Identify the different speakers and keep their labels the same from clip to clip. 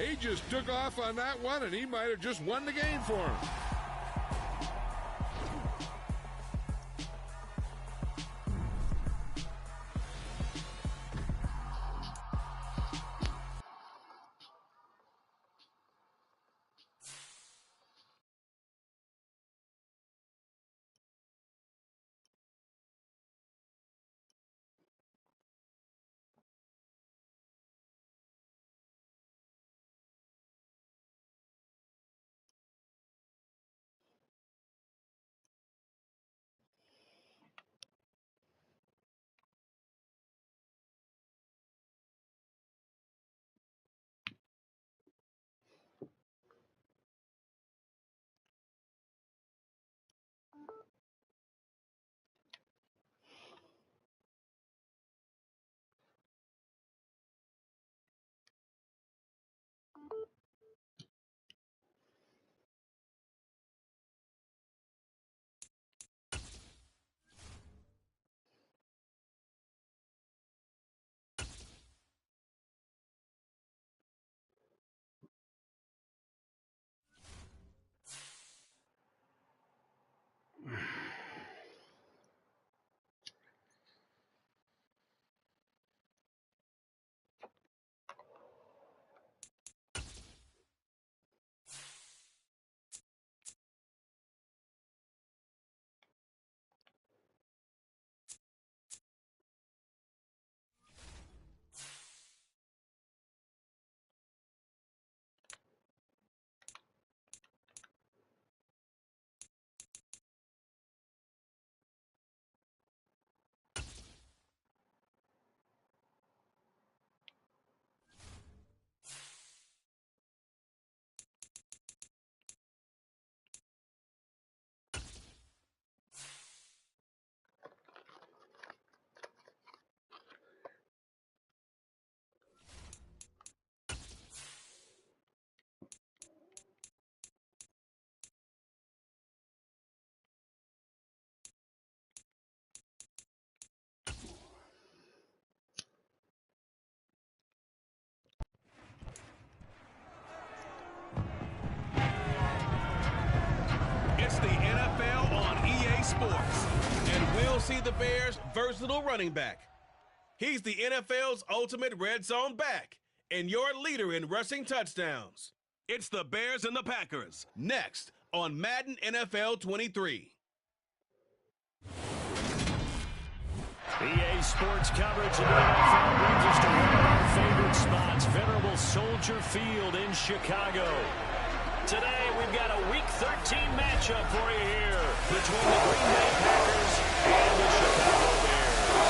Speaker 1: He just took off on that one, and he might have just won the game for him.
Speaker 2: It's the NFL on EA Sports, and we'll see the Bears' versatile running back. He's the NFL's ultimate red zone back and your leader in rushing touchdowns. It's the Bears and the Packers, next on Madden NFL 23.
Speaker 3: EA Sports coverage of the NFL brings us to one of our favorite spots, venerable Soldier Field in Chicago. Today, we've got a Week 13 matchup for you here between the Green Bay Packers and the Chicago Bears.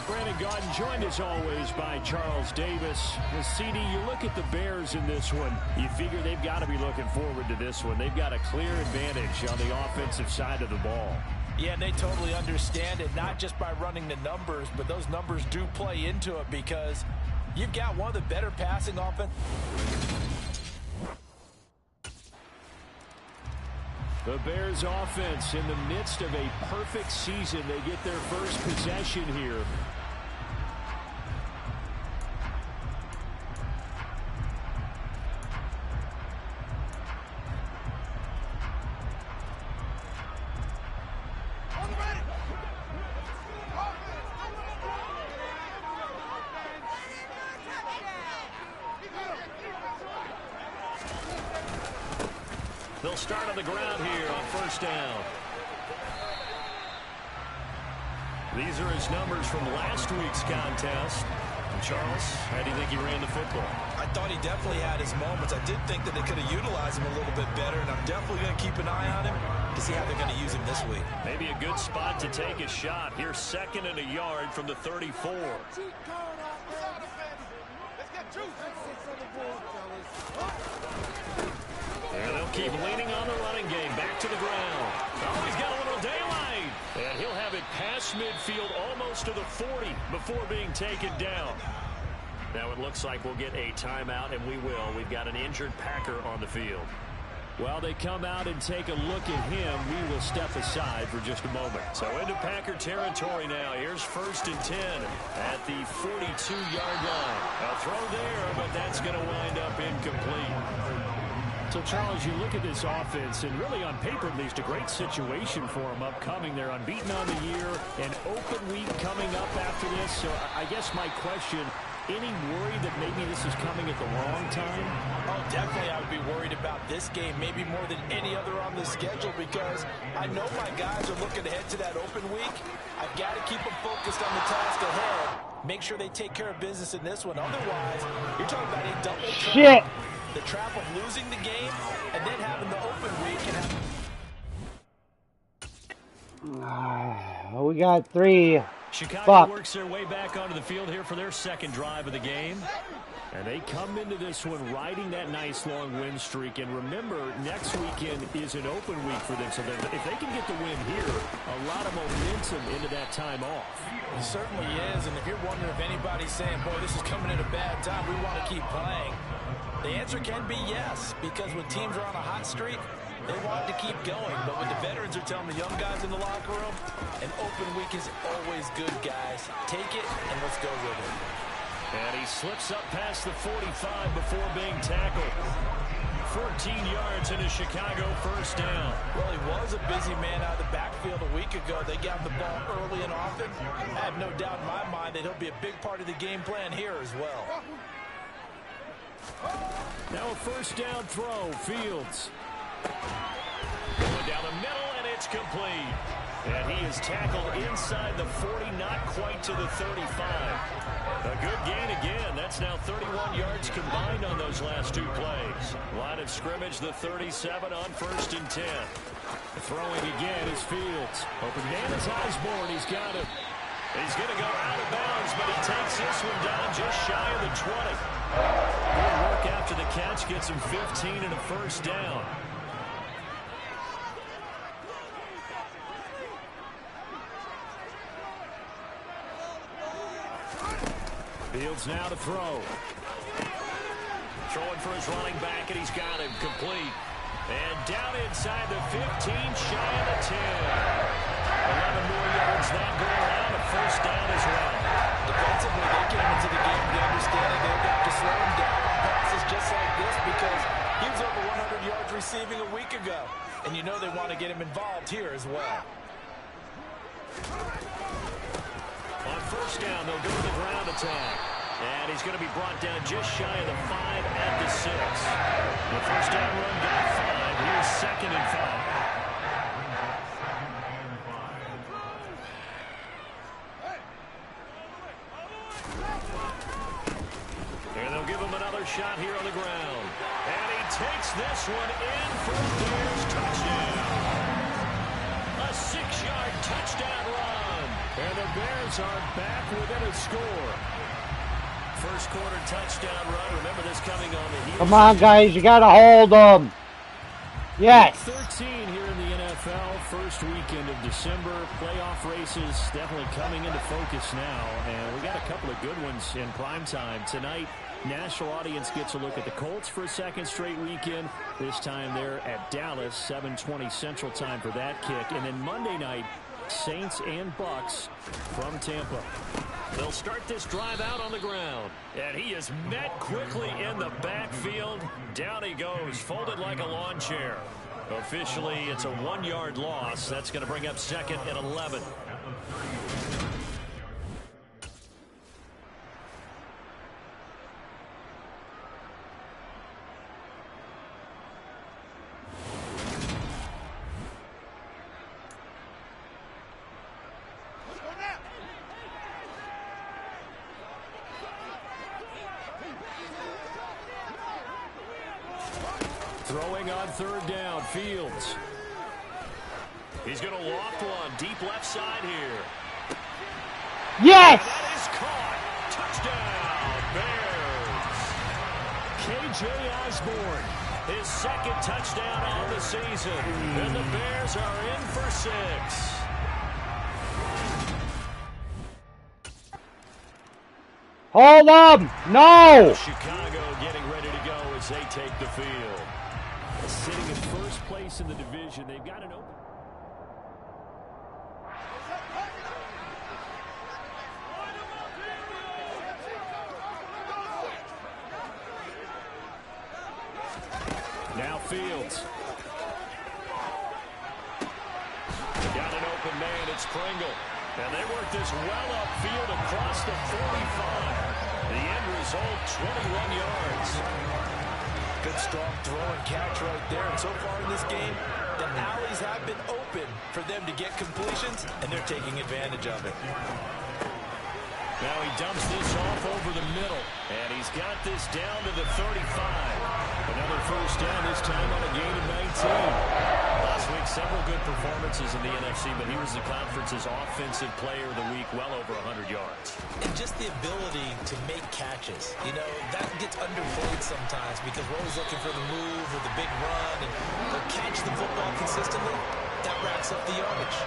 Speaker 3: Brandon Gaudin joined as always by Charles Davis. CD, you look at the Bears in this one, you figure they've got to be looking forward to this one. They've got a clear advantage on the offensive side of the ball.
Speaker 4: Yeah, and they totally understand it, not just by running the numbers, but those numbers do play into it because you've got one of the better passing offense.
Speaker 3: The Bears offense in the midst of a perfect season. They get their first possession here. They'll start on the ground here on first down. These are his numbers from last week's contest. And Charles, how do you think he ran the football?
Speaker 4: I thought he definitely had his moments. I did think that they could have utilized him a little bit better, and I'm definitely going to keep an eye on him to see how they're going to use him this week. Maybe
Speaker 3: a good spot to take a shot. Here's 2nd and a yard from the 34. And they'll keep leaning on the running game. Back to the ground. Oh, he's got a little daylight. And he'll have it past midfield almost to the 40 before being taken down. Now it looks like we'll get a timeout, and we will. We've got an injured Packer on the field. While they come out and take a look at him, we will step aside for just a moment. So into Packer territory now. Here's 1st and 10 at the 42-yard line. A throw there, but that's going to wind up incomplete. So, Charles, you look at this offense, and really on paper at least, a great situation for them upcoming. They're unbeaten on the year, an open week coming up after this. So I guess my question, any worry that maybe this is coming at the wrong time?
Speaker 4: Oh, definitely I would be worried about this game, maybe more than any other on the schedule, because I know my guys are looking ahead to that open week. I've got to keep them focused on the task ahead. Make sure they take care of business in this one. Otherwise, you're talking about a double trap. The trap of losing the game and then having the open week.
Speaker 5: We got 3.
Speaker 3: Chicago works their way back onto the field here for their second drive of the game. And they come into this one riding that nice long win streak. And remember, next weekend is an open week for them. So if they can get the win here, a lot of momentum into that time off.
Speaker 4: It certainly is. And if you're wondering if anybody's saying, boy, this is coming at a bad time, we want to keep playing, the answer can be yes, because when teams are on a hot streak, they want to keep going. But when the veterans are telling the young guys in the locker room, an open week is always good, guys. Take it, and let's go with it.
Speaker 3: And he slips up past the 45 before being tackled. 14 yards into Chicago, 1st down.
Speaker 4: Well, he was a busy man out of the backfield a week ago. They got the ball early and often. I have no doubt in my mind that he'll be a big part of the game plan here as well.
Speaker 3: Now a 1st down throw, Fields. Going down the middle, and it's complete. And he is tackled inside the 40, not quite to the 35. A good gain again. That's now 31 yards combined on those last 2 plays. Line of scrimmage, the 37 on 1st and 10. Throwing again is Fields. Open man is Osborne. He's got him. He's going to go out of bounds, but he takes this one down just shy of the 20. Good work after the catch. Gets him 15 and a 1st down. Fields now to throw. Throwing for his running back, and he's got him complete. And down inside the 15, shy of the 10. 11 more yards that go around, a 1st down as well.
Speaker 4: Defensively, they get him into the game. They understand it. They've got to slow him down on passes just like this because he was over 100 yards receiving a week ago. And you know they want to get him involved here as well.
Speaker 3: On 1st down, they'll go to the ground attack. And he's going to be brought down just shy of the 5 at the 6. The 1st down run got 5. Here's 2nd and 5. And they'll give him another shot here on the ground. And he takes this one in for a Bears touchdown. A 6-yard touchdown run. And the Bears are back within a score. 1st quarter touchdown run. Remember this coming on the heels.
Speaker 5: Come on, guys. You got to hold them. Yes.
Speaker 3: 13 here in the NFL. 1st weekend of December. Playoff races definitely coming into focus now. And we got a couple of good ones in prime time. Tonight, national audience gets a look at the Colts for a 2nd straight weekend. This time they're at Dallas, 7:20 Central Time for that kick. And then Monday night, Saints and Bucks from Tampa. They'll start this drive out on the ground. And he is met quickly in the backfield. Down he goes, folded like a lawn chair. Officially, it's a 1-yard loss. That's going to bring up 2nd and 11. Throwing on 3rd down, Fields. He's going to loft one deep left side here.
Speaker 5: Yes!
Speaker 3: And that is caught. Touchdown, Bears. K.J. Osborne, his 2nd touchdown on the season. And the Bears are in for 6.
Speaker 5: Hold them! No!
Speaker 3: Chicago getting ready to go as they take the field. Sitting at Now Fields. Got an open man. It's Pringle. And they work this well upfield across the 45. The end result, 21 yards.
Speaker 4: Good strong throw and catch right there. And so far in this game, the alleys have been open for them to get completions, and they're taking advantage of it.
Speaker 3: Now he dumps this off over the middle, and he's got this down to the 35. Another first down, this time on a gain of 19. Last week, several good performances in the NFC, but he was the conference's offensive player of the week, well over 100 yards.
Speaker 4: And just the ability to make catches. You know, that gets underplayed sometimes because we're always looking for the move or the big run, and to catch the football consistently, that racks up the yardage.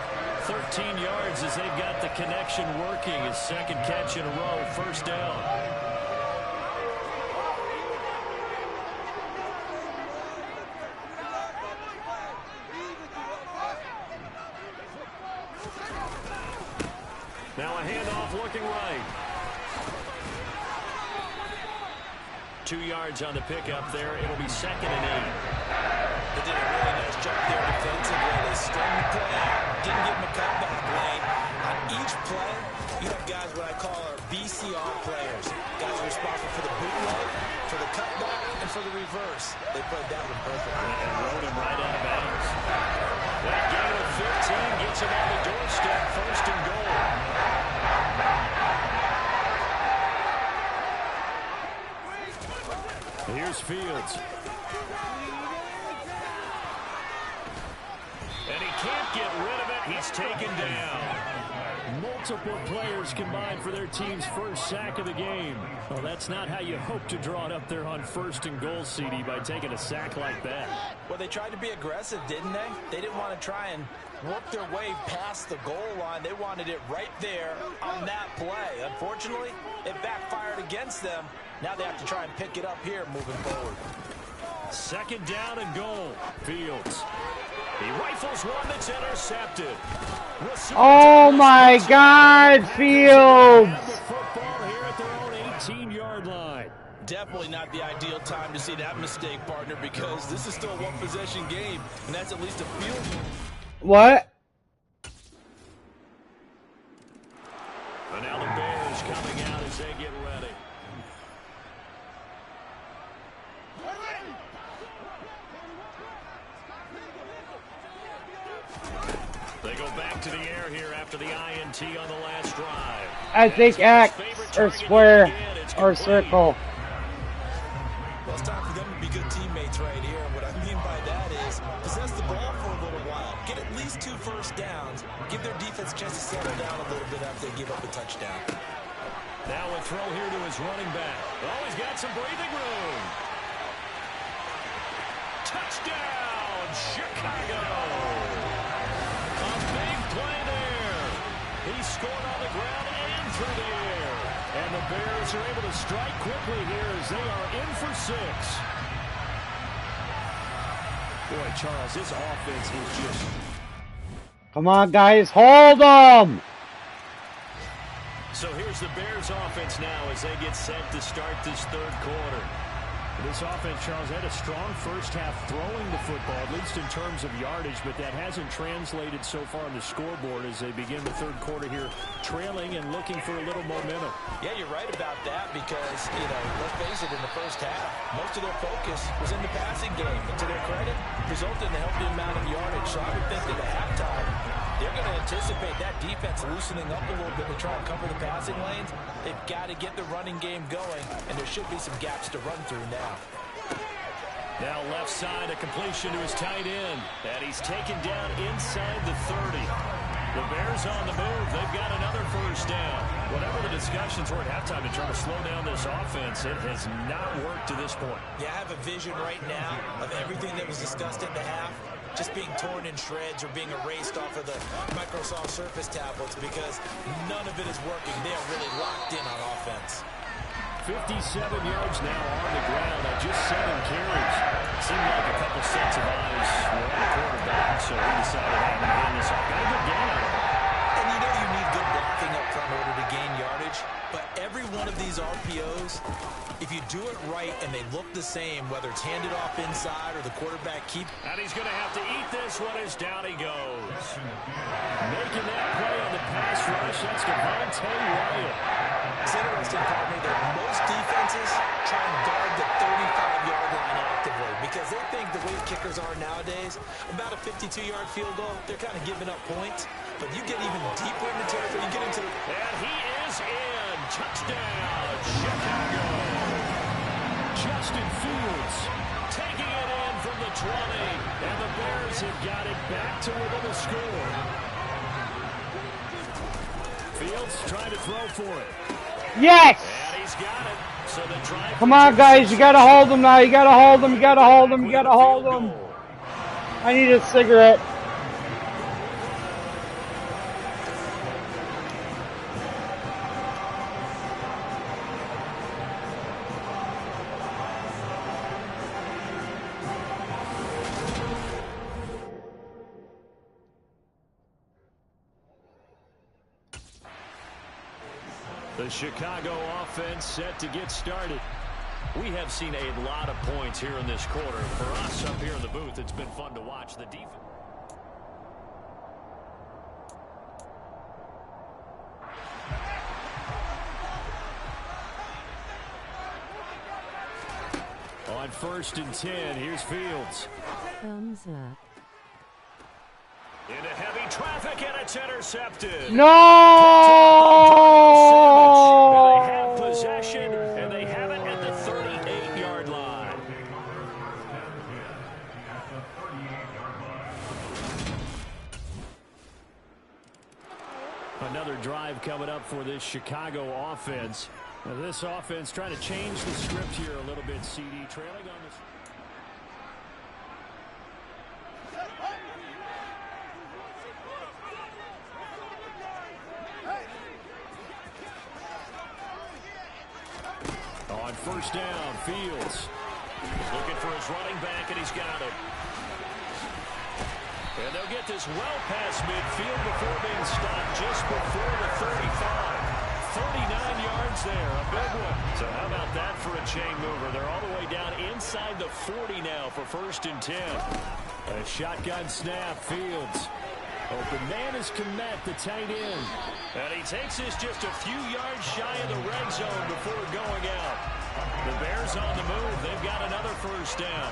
Speaker 3: 13 yards as they've got the connection working. His second catch in a row, first down. Now a handoff looking right. 2 yards on the pickup there. It'll be 2nd and 8.
Speaker 4: They did a really nice job there defensively. They strung the play out, didn't give him a cutback lane. On each play, you have guys what I call our BCR players. Guys are responsible for the bootleg, for the cutback, and for the reverse. They played that one perfectly.
Speaker 3: And rode him right out of bounds. That gain of 15 gets him on the doorstep, 1st and goal. Here's Fields. And he can't get rid of it. He's taken down. Multiple players combined for their team's first sack of the game. Well, that's not how you hope to draw it up there on 1st and goal, CD, by taking a sack like that.
Speaker 4: Well, they tried to be aggressive, didn't they? They didn't want to try and work their way past the goal line. They wanted it right there on that play. Unfortunately, it backfired against them. Now they have to try and pick it up here moving forward.
Speaker 3: 2nd down and goal. Fields. He rifles one that's intercepted.
Speaker 5: Oh my God, Fields!
Speaker 3: Football here at their own 18-yard line.
Speaker 4: Definitely not the ideal time to see that mistake, partner, because this is still a one-possession game, and that's at least a field.
Speaker 5: What?
Speaker 3: And now the Bears coming out as they get ready. They go back to the air here after the INT on the last drive.
Speaker 5: I think X or square or circle.
Speaker 4: Well, it's time for them to be good teammates right here. And what I mean by that is possess the ball for a little while. Get at least 2 first downs. Give their defense a chance to settle down a little bit after they give up a touchdown.
Speaker 3: Now a throw here to his running back. Oh, he's got some breathing room. Touchdown, Chicago. A big play there. He scored on the ground and through the air. And the Bears are able to strike quickly here as they are in for 6. Boy, Charles, this offense is just...
Speaker 5: Come on, guys, hold them!
Speaker 3: So here's the Bears offense now as they get set to start this 3rd quarter. This offense, Charles, had a strong first half throwing the football, at least in terms of yardage, but that hasn't translated so far on the scoreboard as they begin the 3rd quarter here, trailing and looking for a little momentum.
Speaker 4: Yeah, you're right about that because, you know, let's face it, in the first half, most of their focus was in the passing game. And to their credit, resulted in a healthy amount of yardage. So I would think that at halftime, they're going to anticipate that defense loosening up a little bit to try and cover the passing lanes. They've got to get the running game going, and there should be some gaps to run through now.
Speaker 3: Now left side, a completion to his tight end. And he's taken down inside the 30. The Bears on the move. They've got another first down. Whatever the discussions were at halftime to try to slow down this offense, it has not worked to this point.
Speaker 4: Yeah, I have a vision right now of everything that was discussed at the half just being torn in shreds or being erased off of the Microsoft Surface tablets because none of it is working. They are really locked in on offense.
Speaker 3: 57 yards now on the ground on just 7 carries. Seemed like a couple sets of eyes were on the quarterback, so he decided, hey, I'm going to hand this off. Got a good gain out of it.
Speaker 4: And you know you need good blocking up front in order to gain yardage, but every one of these RPOs If you do it right and they look the same, whether it's handed off inside or the quarterback keep.
Speaker 3: And he's going to have to eat this one as down he goes. Making that play on the pass rush, that's Devontae Wyatt.
Speaker 4: It's interesting, partner, that most defenses try and guard the 35-yard line actively because they think the way kickers are nowadays, about a 52-yard field goal, they're kind of giving up points. But you get even deeper in the territory, you get into the...
Speaker 3: And he is in. Touchdown, Chicago. Justin Fields taking it in from the 20. And the Bears have got it back to within the score. Fields trying to throw for it.
Speaker 5: Yes!
Speaker 3: And he's got it. So the drive.
Speaker 5: Come on, guys. You got to hold them now. You got to hold them. You got to hold them. You got to hold them. I need a cigarette.
Speaker 3: The Chicago offense set to get started. We have seen a lot of points here in this quarter. For us up here in the booth, it's been fun to watch the defense. On 1st and 10, here's Fields.
Speaker 6: Thumbs up.
Speaker 3: Into heavy traffic, and it's intercepted.
Speaker 5: No!
Speaker 3: They have possession, and they have it at the 38-yard line. Another drive coming up for this Chicago offense. Now this offense trying to change the script here a little bit, CD, trailing on the... On 1st down, Fields looking for his running back, and he's got it. And they'll get this well past midfield before being stopped just before the 35. 39 yards there, a big one. So how about that for a chain mover? They're all the way down inside the 40 now for 1st and 10. A shotgun snap, Fields. Open man is Kmet, the tight end. And he takes this just a few yards shy of the red zone before going out. The Bears on the move. They've got another 1st down.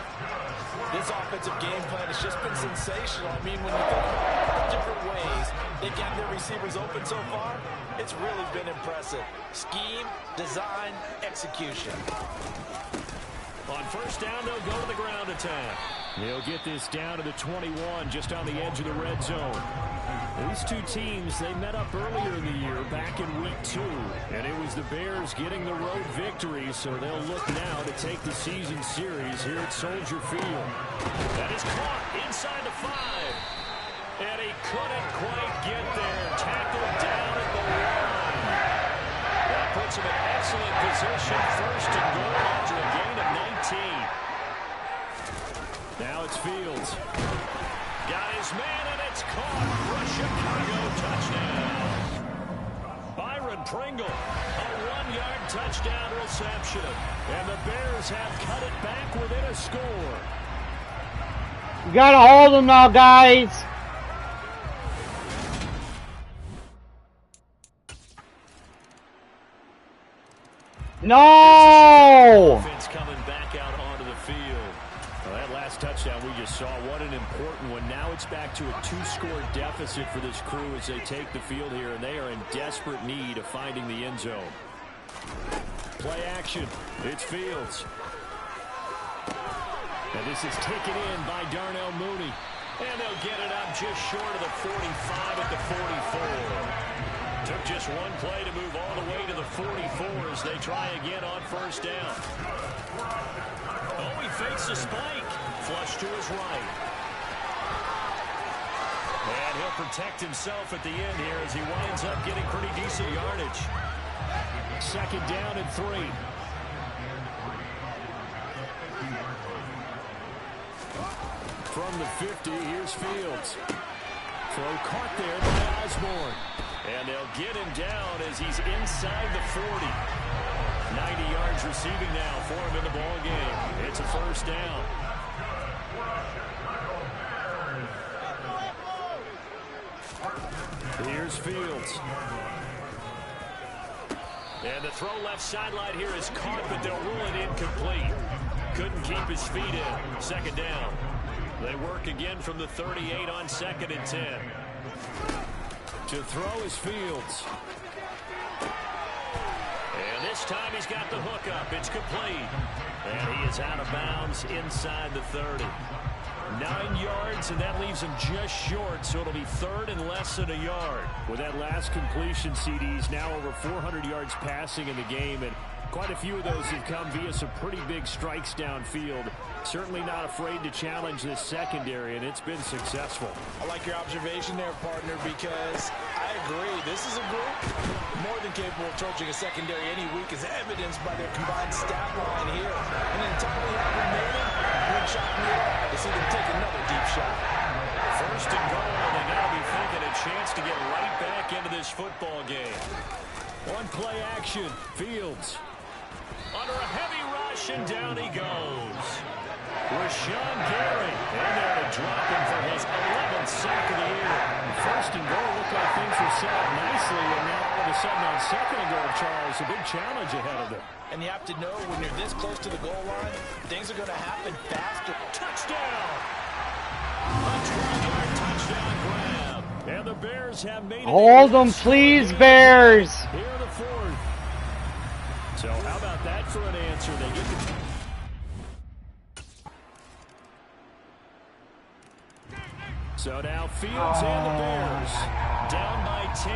Speaker 4: This offensive game plan has just been sensational. I mean, when you think about all the different ways they've gotten their receivers open so far, it's really been impressive. Scheme, design, execution.
Speaker 3: On 1st down, they'll go to the ground attack. They'll get this down to the 21, just on the edge of the red zone. These two teams, they met up earlier in the year, back in week 2. And it was the Bears getting the road victory, so they'll look now to take the season series here at Soldier Field. That is caught inside the 5. And he couldn't quite get there. Tackled down at the 1. That puts him in excellent position. 1st and goal after a gain of 19. Now it's Fields. Got his man, and it's caught for a Chicago touchdown. Byron Pringle, a 1-yard touchdown reception. And the Bears have cut it back within a score.
Speaker 5: You gotta hold them now, guys. No!
Speaker 3: Offense coming back out onto the field. Well, that last touchdown we just saw, what an important one. Now it's back to a 2-score deficit for this crew as they take the field here, and they are in desperate need of finding the end zone. Play action. It's Fields. And this is taken in by Darnell Mooney. And they'll get it up just short of the 45 at the 44. Took just one play to move all the way to the 44 as they try again on 1st down. Oh, he fakes a spike. Flush to his right. And he'll protect himself at the end here as he winds up getting pretty decent yardage. 2nd down and 3. From the 50, here's Fields. Throw caught there by Osborne. And they'll get him down as he's inside the 40. 90 yards receiving now for him in the ball game. It's a first down. Here's Fields. And the throw left sideline here is caught, but they'll rule it incomplete. Couldn't keep his feet in. Second down. They work again from the 38 on 2nd and 10. To throw is Fields. And this time he's got the hook up. It's complete. And he is out of bounds inside the 30. 9 yards, and that leaves him just short, so it'll be 3rd and less than a yard.
Speaker 6: With that last completion, CD's now over 400 yards passing in the game, and quite a few of those have come via some pretty big strikes downfield. Certainly not afraid to challenge this secondary, and it's been successful.
Speaker 4: I like your observation there, partner, because I agree. This is a group more than capable of torching a secondary any week, as evidenced by their combined stat line here. And an entirely out remaining, wouldn't shock me at all to see them take another deep shot.
Speaker 3: 1st and goal, and they got to be thinking a chance to get right back into this football game.
Speaker 6: One play action. Fields.
Speaker 3: Under a heavy rush, and down he goes. Rashawn Gary in there to drop him for his 11th sack of the year.
Speaker 6: 1st and goal looked like things were set up nicely, and now all of a sudden on 2nd and goal, Charles, a big challenge ahead of them.
Speaker 4: And you have to know when you're this close to the goal line, things are going to happen faster.
Speaker 3: Touchdown! A 12-yard touchdown grab.
Speaker 6: And the Bears have made it.
Speaker 5: Hold them, please, Bears.
Speaker 6: Here in the 4th. So how about that for an answer? They get the... So now Fields and the Bears
Speaker 3: down by 10.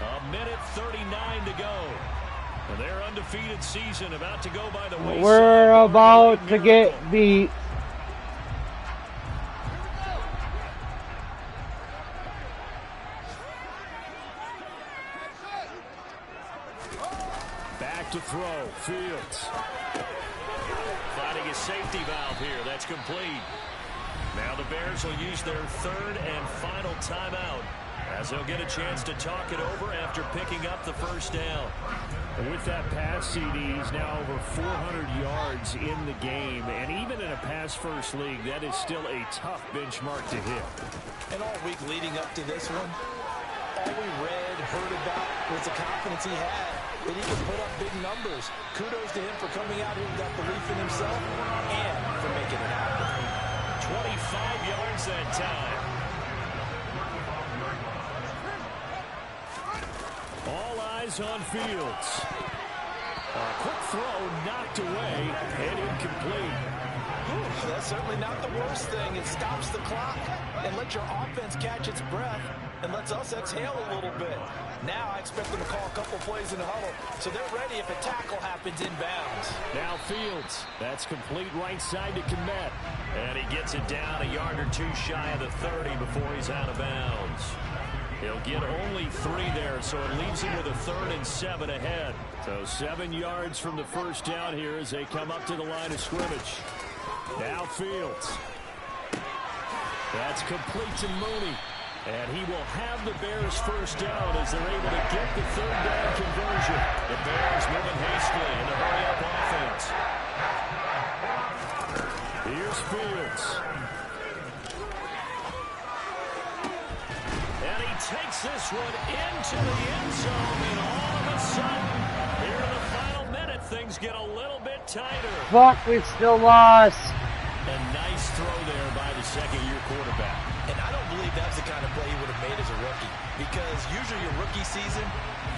Speaker 3: A minute 39 to go. And their undefeated season about to go by the wayside.
Speaker 5: We're about to get beat.
Speaker 6: Back to throw. Fields.
Speaker 3: Finding a safety valve here. That's complete. Now the Bears will use their 3rd and final timeout, as they'll get a chance to talk it over after picking up the first down.
Speaker 6: And with that pass, CD, he's now over 400 yards in the game. And even in a pass-first league, that is still a tough benchmark to hit.
Speaker 4: And all week leading up to this one, all we read, heard about was the confidence he had that he could put up big numbers. Kudos to him for coming out here and got belief in himself and for making it happen.
Speaker 3: 25 yards that time.
Speaker 6: All eyes on Fields. A quick throw knocked away and incomplete.
Speaker 4: That's certainly not the worst thing. It stops the clock and lets your offense catch its breath and lets us exhale a little bit. Now I expect them to call a couple plays in the huddle, so they're ready if a tackle happens inbounds.
Speaker 6: Now Fields. That's complete right side to Kmet.
Speaker 3: And he gets it down a yard or two shy of the 30 before he's out of bounds. He'll get only 3 there, so it leaves him with a 3rd and 7 ahead.
Speaker 6: So 7 yards from the first down here as they come up to the line of scrimmage. Now Fields. That's complete to Mooney. And he will have the Bears first down as they're able to get the 3rd down conversion.
Speaker 3: The Bears moving hastily in the hurry-up offense.
Speaker 6: Here's Fields.
Speaker 3: And he takes this one into the end zone, and all of a sudden, here in the final minute, things get a little bit tighter.
Speaker 5: Fuck, we still lost.
Speaker 3: A nice throw there by the second-year quarterback.
Speaker 4: And I don't believe that's the kind of play he would have made as a rookie, because usually your rookie season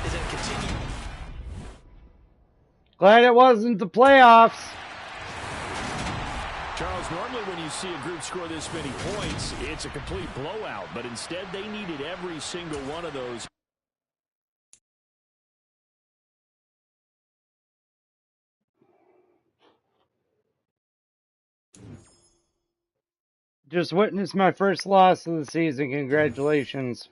Speaker 4: is in continued.
Speaker 5: Glad it wasn't the playoffs.
Speaker 6: Charles, normally when you see a group score this many points, it's a complete blowout, but instead they needed every single one of those.
Speaker 5: Just witnessed my first loss of the season. Congratulations.